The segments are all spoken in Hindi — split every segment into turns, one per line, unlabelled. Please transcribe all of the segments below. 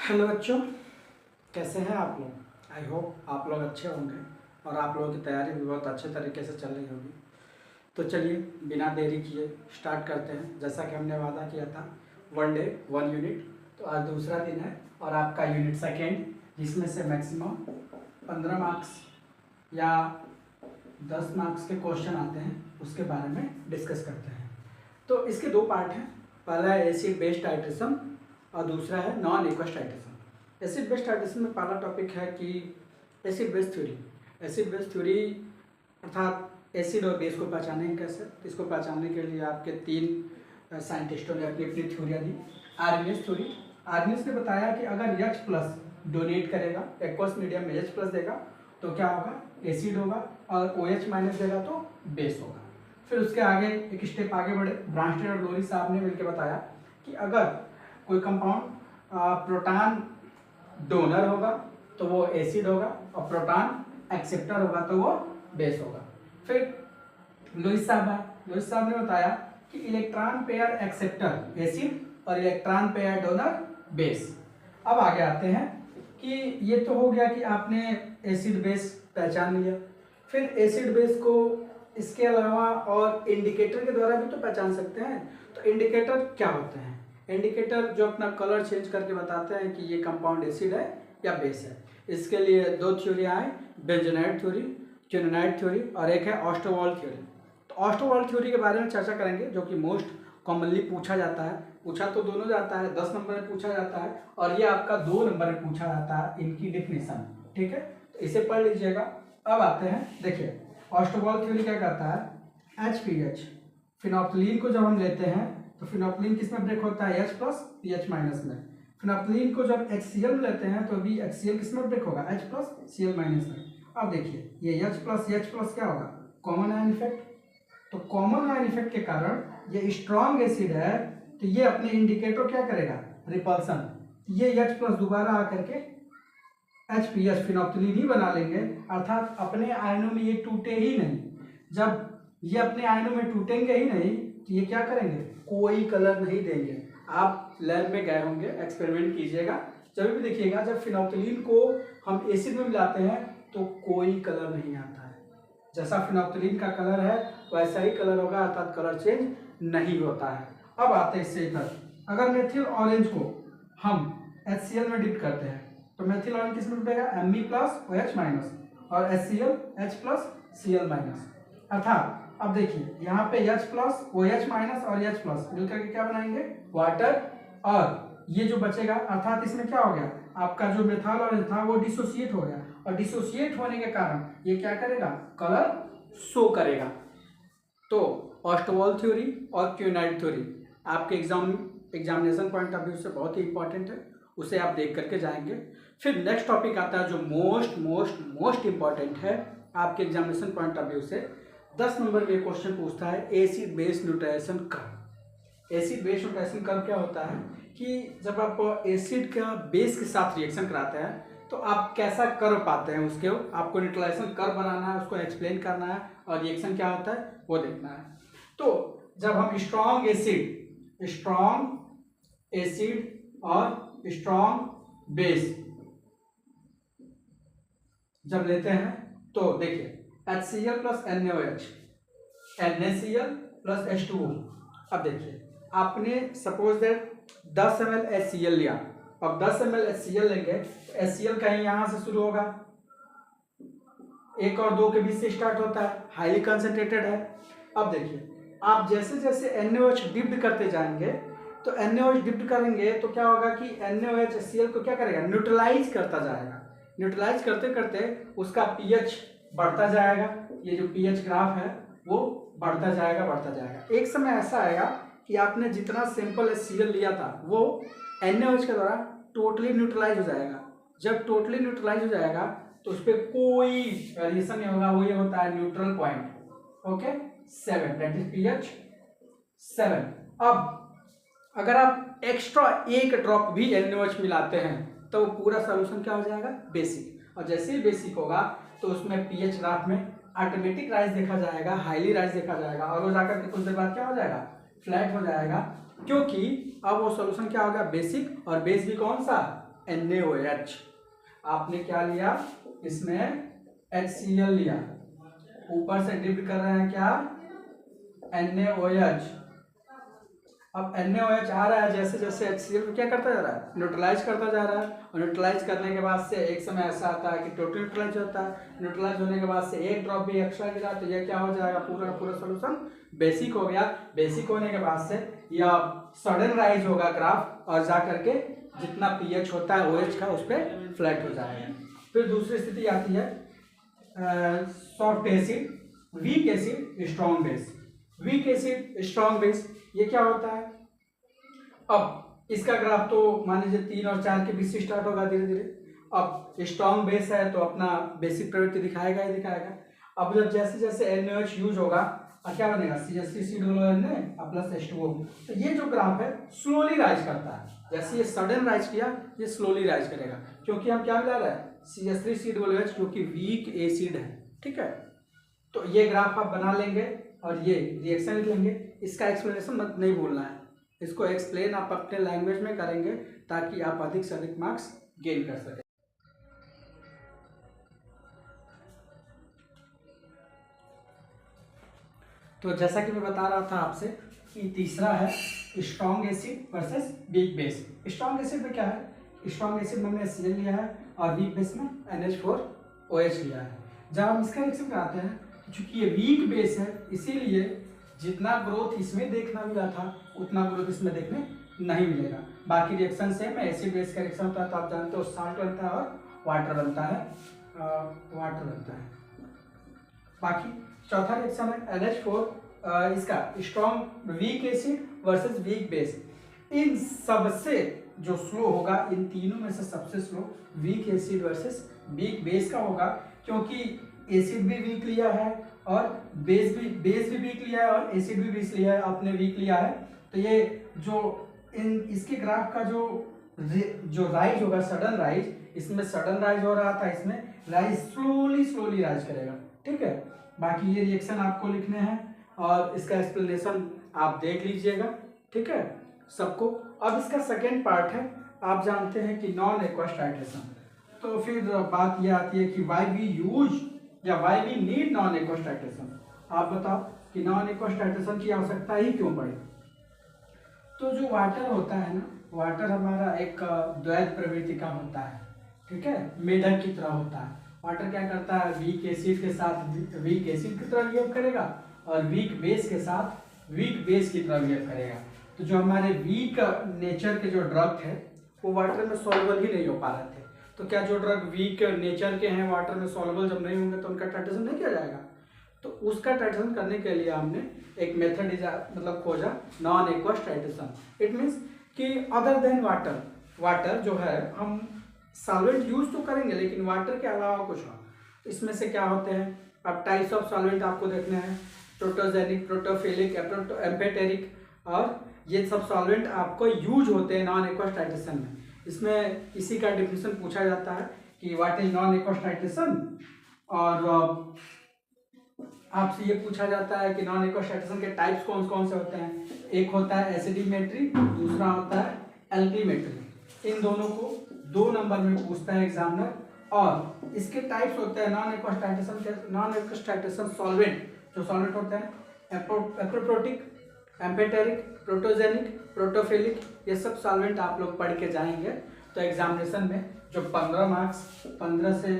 हेलो बच्चों, कैसे हैं आप लोग। आई होप आप लोग अच्छे होंगे और आप लोगों की तैयारी भी बहुत अच्छे तरीके से चल रही होगी। तो चलिए बिना देरी किए स्टार्ट करते हैं। जैसा कि हमने वादा किया था, वन डे वन यूनिट। तो आज दूसरा दिन है और आपका यूनिट सेकेंड, जिसमें से मैक्सिमम 15 मार्क्स या 10 मार्क्स के क्वेश्चन आते हैं, उसके बारे में डिस्कस करते हैं। तो इसके दो पार्ट हैं। पहला है एसिड बेस टाइट्रेशन और दूसरा है non aqueous titration. Acid base titration में पहला टॉपिक है कि acid base theory. Acid base theory अर्थात एसिड और बेस को पहचानेंगे कैसे। तो इसको पहचानने के लिए आपके तीन साइंटिस्टों ने अपनी अपनी थ्योरियाँ दी। आर्गेनियस थ्योरी, आर्गेनियस ने बताया कि अगर H प्लस डोनेट करेगा, एक्वस मीडियम में H प्लस देगा तो क्या होगा, एसिड होगा, और OH माइनस देगा तो बेस होगा। फिर उसके आगे एक स्टेप आगे बढ़े, ब्रांस्टेड और लोरी साहब ने मिलकर बताया कि अगर कोई कंपाउंड प्रोटॉन डोनर होगा तो वो एसिड होगा और प्रोटॉन एक्सेप्टर होगा तो वो बेस होगा। फिर लुईस साहब ने बताया कि इलेक्ट्रॉन पेयर एक्सेप्टर एसिड और इलेक्ट्रॉन पेयर डोनर बेस। अब आगे आते हैं कि ये तो हो गया कि आपने एसिड बेस पहचान लिया। फिर एसिड बेस को इसके अलावा और इंडिकेटर के द्वारा भी तो पहचान सकते हैं। तो इंडिकेटर क्या होते हैं? इंडिकेटर जो अपना कलर चेंज करके बताते हैं कि ये कंपाउंड एसिड है या बेस है। इसके लिए दो थ्योरी आए, बेंजोनाइट थ्योरी, क्विनोनाइट थ्योरी, और एक है ऑस्टोवाल थ्योरी। तो ऑस्टोवाल थ्योरी के बारे में चर्चा करेंगे, जो कि मोस्ट कॉमनली पूछा जाता है। पूछा तो दोनों जाता है, 10 नंबर में पूछा जाता है और ये आपका 2 नंबर में पूछा जाता है, इनकी डिफिनेशन। ठीक है, तो इसे पढ़ लीजिएगा। अब आते हैं, देखिए ऑस्टोवाल थ्योरी क्या कहता है, HPH फिनोप्थलीन को जब हम लेते हैं तो फिनोप्थलीन किस में ब्रेक होता है, H प्लस PH माइनस में। फिनोप्थलीन को जब HCl में लेते हैं तो भी HCl किस में ब्रेक होगा, H प्लस Cl माइनस में। अब देखिए ये H प्लस क्या होगा, कॉमन आयन इफेक्ट। तो कॉमन आयन इफेक्ट के कारण ये स्ट्रॉन्ग एसिड है तो ये अपने इंडिकेटर क्या करेगा, रिपल्सन। ये H प्लस दोबारा आकर के HPH फिनोप्थलीन ही बना लेंगे, अर्थात अपने आयनों में ये टूटे ही नहीं। जब ये अपने आयनों में टूटेंगे ही नहीं तो ये क्या करेंगे, कोई कलर नहीं देंगे। आप लैब में गए होंगे, एक्सपेरिमेंट कीजिएगा, जब भी देखिएगा जब फिनोप्थलीन को हम एसिड में मिलाते हैं तो कोई कलर नहीं आता है। जैसा फिनोप्थलीन का कलर है वैसा ही कलर होगा, अर्थात कलर चेंज नहीं होता है। अब आते हैं इससे इधर, अगर मेथिल ऑरेंज को हम HCl में डिप करते हैं तो मेथिल ऑरेंज किस में डूबेगा, Me प्लस OH माइनस, और HCl H plus Cl minus. अर्थात अब देखिए यहाँ पे H प्लस OH माइनस और H प्लस मिलकर के क्या बनाएंगे, वाटर। और ये जो बचेगा, अर्थात इसमें क्या हो गया, आपका जो मेथाल ऑरेंज था वो डिसोसिएट हो गया, और डिसोसिएट होने के कारण ये क्या करेगा, कलर शो करेगा। तो ऑस्टोवाल थ्योरी और क्विनोनाइट थ्योरी आपके एग्जामिनेशन पॉइंट ऑफ व्यू से बहुत ही इंपॉर्टेंट है, उसे आप देख करके जाएंगे। फिर नेक्स्ट टॉपिक आता है जो मोस्ट इंपॉर्टेंट है आपके एग्जामिनेशन पॉइंट ऑफ व्यू से। 10 नंबर में क्वेश्चन पूछता है acid base neutralisation curve. Acid base neutralisation curve क्या होता है कि जब आप एसिड का बेस के साथ रिएक्शन कराते हैं तो आप कैसा कर्व पाते हैं, उसके आपको न्यूट्रलाइजेशन कर्व बनाना है, उसको एक्सप्लेन करना है और रिएक्शन क्या होता है वो देखना है। तो जब हम स्ट्रॉन्ग एसिड और स्ट्रॉन्ग बेस जब लेते हैं तो देखिए HCl plus NaOH, NaCl plus H2O। अब देखिए आपने सपोज दैट 10 ml HCl लिया, अब 10 ml HCl लेंगे तो HCl कहीं यहाँ से शुरू होगा, 1 और 2 के बीच से स्टार्ट होता है, हाईली कंसंट्रेटेड है। अब देखिए आप जैसे जैसे NaOH डिप्ट करते जाएंगे तो NaOH डिप्ट करेंगे तो क्या होगा कि NaOH HCl को क्या करेगा, न्यूट्रलाइज करता जाएगा। न्यूट्रलाइज करते करते उसका pH बढ़ता जाएगा, ये जो pH ग्राफ है वो बढ़ता जाएगा। एक समय ऐसा आएगा कि आपने जितना सैंपल HCl लिया था वो NaOH के द्वारा टोटली न्यूट्रलाइज हो जाएगा। जब टोटली न्यूट्रलाइज हो जाएगा तो उस पर कोई वेरिएशन नहीं होगा, वो ये होता है neutral point, okay 7, that is pH 7। अब अगर आप एक्स्ट्रा 1 ड्रॉप भी NaOH मिलाते हैं तो पूरा सॉल्यूशन क्या हो जाएगा, बेसिक। और जैसे ही बेसिक होगा तो उसमें pH ग्राफ में ऑटोमेटिक राइज देखा जाएगा, हाईली राइज देखा जाएगा, और वो जाकर के कुछ देर बाद क्या हो जाएगा, फ्लैट हो जाएगा, क्योंकि अब वो सॉल्यूशन क्या होगा, बेसिक, और बेस भी कौन सा, NaOH। आपने क्या लिया, इसमें HCl लिया, ऊपर से डिप कर रहे हैं क्या, NaOH। अब NaOH आ रहा है, जैसे जैसे HCl को क्या करता जा रहा है, न्यूट्रलाइज करता जा रहा है, और न्यूट्रलाइज करने के बाद से एक समय ऐसा आता है कि टोटल न्यूट्रलाइज होता है। न्यूट्रलाइज होने के बाद से एक ड्रॉप भी एक्स्ट्रा गिरा तो यह क्या हो जाएगा, पूरा पूरा सोल्यूशन बेसिक हो गया। बेसिक होने के बाद से यह सडन राइज होगा ग्राफ, और जा करके जितना पीएच होता है OH का उस पर फ्लैट हो जाएगा। फिर दूसरी स्थिति आती है soft acid, weak acid, strong base. Weak acid, strong base, ये क्या होता है, अब इसका ग्राफ तो मान लीजिए 3 और 4 के बीच से स्टार्ट होगा धीरे धीरे। अब स्ट्रॉन्ग बेस है तो अपना बेसिक प्रवृत्ति दिखाएगा ही दिखाएगा। अब जब जैसे जैसे NaOH यूज होगा और क्या बनेगा, CH3COONA प्लस H2O। तो ये जो ग्राफ है स्लोली राइज करता है, जैसे ये सडन राइज किया ये स्लोली राइज करेगा, क्योंकि हम क्या मिला रहे हैं, CH3COOH जो कि वीक एसिड है। ठीक है, तो ये ग्राफ आप बना लेंगे और ये रिएक्शन लिख लेंगे। इसका एक्सप्लेनेशन मत नहीं भूलना है, इसको एक्सप्लेन आप अपने लैंग्वेज में करेंगे ताकि आप अधिक से अधिक मार्क्स गेन कर सकें। तो जैसा कि मैं बता रहा था आपसे कि तीसरा है strong acid versus weak base. Strong acid में क्या है, स्ट्रॉन्ग एसिड में हमने HCl लिया है और वीक बेस में NH4OH लिया है। जब हम इसका रिएक्शन कराते हैं तो चूंकि ये वीक बेस है, इसीलिए जितना ग्रोथ इसमें देखना मिला था उतना ग्रोथ इसमें देखने नहीं मिलेगा। बाकी रिएक्शन सेम है, एसिड बेस का रिएक्शन होता है तो आप जानते हो साल्ट बनता है और वाटर बनता है, बाकी चौथा रिएक्शन है NH4 इसका strong weak acid versus weak base. इन सबसे जो स्लो होगा, इन तीनों में से सबसे slow weak acid versus weak base का होगा, क्योंकि एसिड भी वीक लिया है और बेस भी वीक लिया है और एसिड भी वीक लिया है, आपने वीक लिया है। तो ये जो इसके ग्राफ का जो राइज होगा, सडन राइज, इसमें सडन राइज हो रहा था, इसमें राइज स्लोली राइज करेगा। ठीक है, बाकी ये रिएक्शन आपको लिखने हैं और इसका एक्सप्लेनेशन आप देख लीजिएगा। ठीक है सबको। अब इसका सेकेंड पार्ट है, आप जानते हैं कि नॉन एक्वस टाइट्रेशन। तो फिर बात ये आती है कि वाई वी यूज या why we need non aqueous titration. आप बताओ कि नॉन एक्वस टाइट्रेशन की आवश्यकता ही क्यों पड़ी। तो जो वाटर होता है ना, वाटर हमारा एक द्वैत प्रवृत्ति का होता है। ठीक है, मेढक की तरह होता है। वाटर क्या करता है, वीक एसिड के साथ वीक एसिड की तरह बिहेव करेगा और वीक बेस के साथ वीक बेस की तरह बिहेव करेगा। तो जो हमारे वीक नेचर के जो ड्रग थे वो वाटर में सॉल्युबल ही नहीं हो पा रहे थे। तो क्या जो ड्रग वीक नेचर के हैं वाटर में सॉल्युबल जब नहीं होंगे तो उनका टाइट्रेशन नहीं किया जाएगा। तो उसका टाइट्रेशन करने के लिए हमने एक मेथड मतलब खोजा, non aqueous titration. It means कि अदर देन वाटर जो है हम सॉल्वेंट यूज तो करेंगे लेकिन वाटर के अलावा कुछ हो। तो इसमें से क्या होते हैं, अब टाइप्स ऑफ सॉल्वेंट आपको देखने हैं, प्रोटोजेनिक, प्रोटोफिलिक, एम्फेटेरिक, और ये सब सॉल्वेंट आपको यूज होते हैं नॉन एक्वस टाइट्रेशन में। इसमें इसी का डिफिनेशन पूछा जाता है कि what is non aqueous titration, और आपसे ये पूछा जाता है कि नॉन एक्वस टाइट्रेशन के टाइप्स कौन कौन से होते हैं। एक होता है एसिडिमेट्री, दूसरा होता है एल्कीमेट्री। इन दोनों को 2 नंबर में पूछता है एग्जामिनर। और इसके टाइप्स होते हैं नॉन एक्वस टाइट्रेशन के, नॉन एक्वस टाइट्रेशन सॉल्वेंट जो सॉल्वेंट होते हैं एप्रोप्रोटिक, एम्फेटेरिक, प्रोटोजेनिक, प्रोटोफिलिक, ये सब सॉल्वेंट आप लोग पढ़ के जाएंगे। तो एग्जामिनेशन में जो 15 से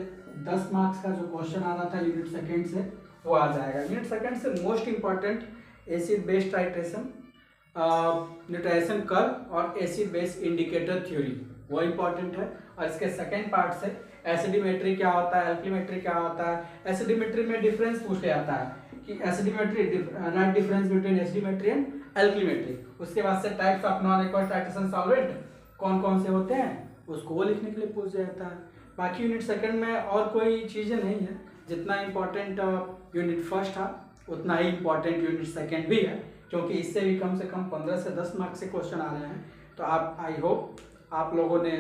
10 मार्क्स का जो क्वेश्चन आ रहा था यूनिट सेकेंड से वो आ जाएगा। यूनिट सेकेंड से most important acid base titration, nutrition curve और एसिड बेस इंडिकेटर थ्योरी वो इंपॉर्टेंट है। और इसके सेकेंड पार्ट से एसिडिमेट्री क्या होता है, एल्कीमेट्री क्या होता है। एसिडिमेट्री में डिफरेंस पूछा जाता है कि एसिडिमेट्री, राइट डिफरेंस बिटवीन एसिडिमेट्री एंड एल्कीमेट्री। उसके बाद से types of non aqueous titration solvent कौन कौन से होते हैं उसको वो लिखने के लिए पूछा जाता है। बाकी यूनिट सेकंड में और कोई चीज़ें नहीं है। जितना इम्पोर्टेंट यूनिट फर्स्ट था उतना ही इम्पोर्टेंट यूनिट सेकंड भी है, क्योंकि इससे भी कम से कम 15 से 10 मार्क्स से क्वेश्चन आ रहे हैं। तो आप आई होप आप लोगों ने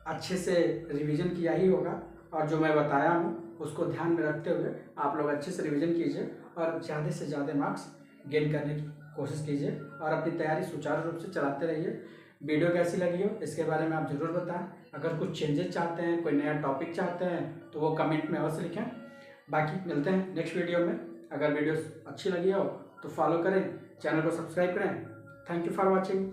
अच्छे से रिवीजन किया ही होगा, और जो मैं बताया हूँ उसको ध्यान में रखते हुए आप लोग अच्छे से रिवीजन कीजिए और ज़्यादा से ज़्यादा मार्क्स गेन करने की कोशिश कीजिए और अपनी तैयारी सुचारू रूप से चलाते रहिए। वीडियो कैसी लगी हो इसके बारे में आप ज़रूर बताएं। अगर कुछ चेंजेस चाहते हैं, कोई नया टॉपिक चाहते हैं तो वो कमेंट में अवश्य लिखें। बाकी मिलते हैं नेक्स्ट वीडियो में। अगर वीडियो अच्छी लगी हो तो फॉलो करें, चैनल को सब्सक्राइब करें। Thank you for watching.